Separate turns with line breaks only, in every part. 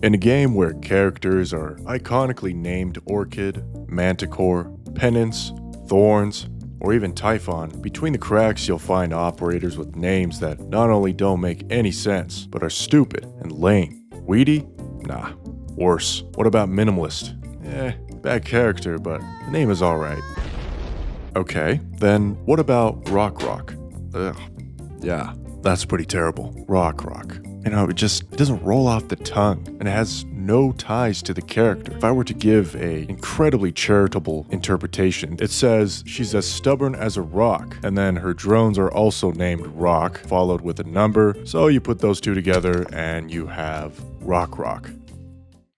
In a game where characters are iconically named Orchid, Manticore, Penance, Thorns, or even Typhon, between the cracks you'll find operators with names that not only don't make any sense, but are stupid and lame. Weedy? Nah. Worse. What about Minimalist? Bad character, but the name is alright. Okay, then what about Rockrock? Yeah, that's pretty terrible. Rockrock. It doesn't roll off the tongue, and it has no ties to the character. If I were to give a incredibly charitable interpretation, it says she's as stubborn as a rock, and then her drones are also named Rock, followed with a number, so you put those two together and you have Rockrock.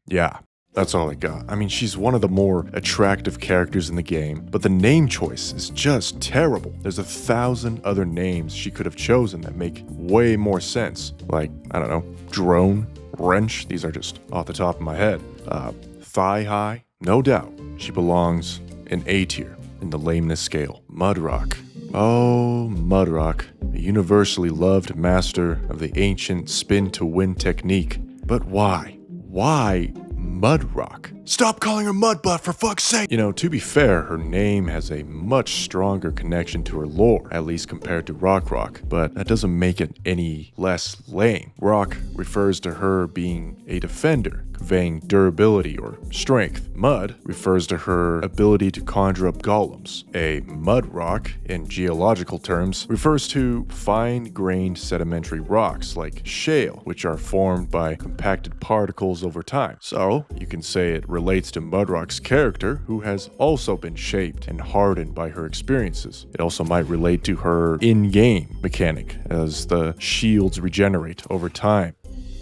Yeah. That's all I got. I mean, she's one of the more attractive characters in the game, but the name choice is just terrible. There's 1,000 other names she could have chosen that make way more sense. Like, I don't know, Drone, Wrench, these are just off the top of my head. Thigh High, no doubt. She belongs in A tier in the lameness scale. Mudrock. Oh, Mudrock, a universally loved master of the ancient spin-to-win technique. But why? Why Mudrock? Stop calling her Mudbutt, for fuck's sake! To be fair, her name has a much stronger connection to her lore, at least compared to Rockrock, but that doesn't make it any less lame. Rock refers to her being a defender, conveying durability or strength. Mud refers to her ability to conjure up golems. A Mudrock, in geological terms, refers to fine-grained sedimentary rocks like shale, which are formed by compacted particles over time. So, you can say it relates to Mudrock's character, who has also been shaped and hardened by her experiences. It also might relate to her in-game mechanic, as the shields regenerate over time.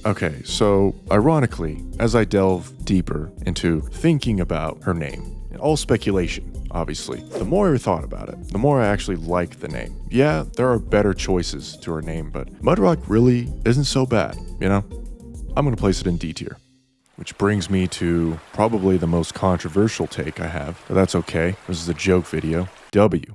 Okay, so ironically, as I delve deeper into thinking about her name, all speculation, obviously, the more I thought about it, the more I actually liked the name. Yeah, there are better choices to her name, but Mudrock really isn't so bad, I'm gonna place it in D tier. Which brings me to probably the most controversial take I have, but that's okay. This is a joke video. W.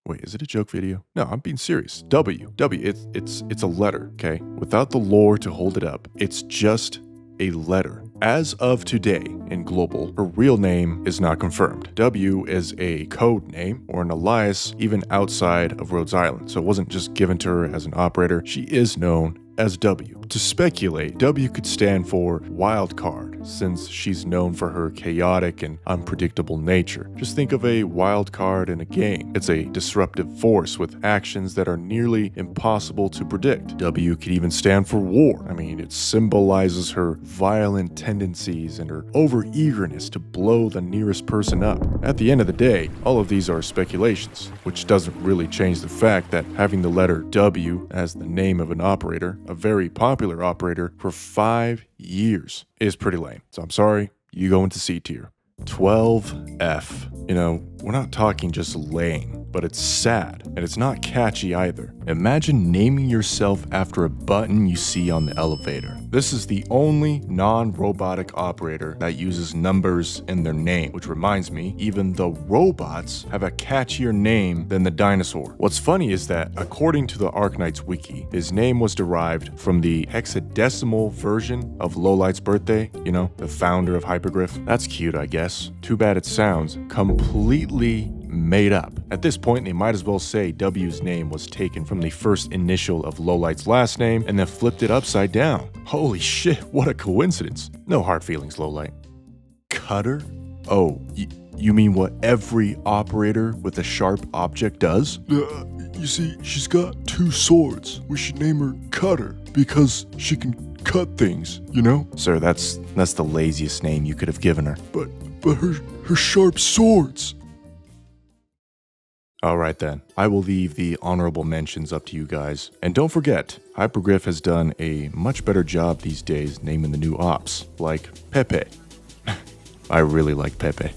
Wait, is it a joke video? No, I'm being serious. W. It's a letter, okay? Without the lore to hold it up, it's just a letter. As of today, in Global, her real name is not confirmed. W is a code name or an alias even outside of Rhodes Island, so it wasn't just given to her as an operator. She is known as W. To speculate, W could stand for wild card, since she's known for her chaotic and unpredictable nature. Just think of a wild card in a game. It's a disruptive force with actions that are nearly impossible to predict. W could even stand for war. I mean, it symbolizes her violent tendencies and her over-eagerness to blow the nearest person up. At the end of the day, all of these are speculations, which doesn't really change the fact that having the letter W as the name of an operator, a very popular operator, for 5 years is pretty lame. So I'm sorry, you go into C tier. 12F. We're not talking just lame, but it's sad, and it's not catchy either. Imagine naming yourself after a button you see on the elevator. This is the only non-robotic operator that uses numbers in their name, which reminds me, even the robots have a catchier name than the dinosaur. What's funny is that, according to the Arknight's wiki, his name was derived from the hexadecimal version of Lowlight's birthday, the founder of Hypergriff. That's cute, I guess. Too bad it sounds completely made up. At this point, they might as well say W's name was taken from the first initial of Lowlight's last name and then flipped it upside down. Holy shit, what a coincidence. No hard feelings, Lowlight. Cutter? Oh, you mean what every operator with a sharp object does? You see, she's got 2 swords. We should name her Cutter because she can cut things, Sir, that's the laziest name you could have given her. But her sharp swords. Alright then, I will leave the honorable mentions up to you guys. And don't forget, Hypergriff has done a much better job these days naming the new ops, like Pepe. I really like Pepe.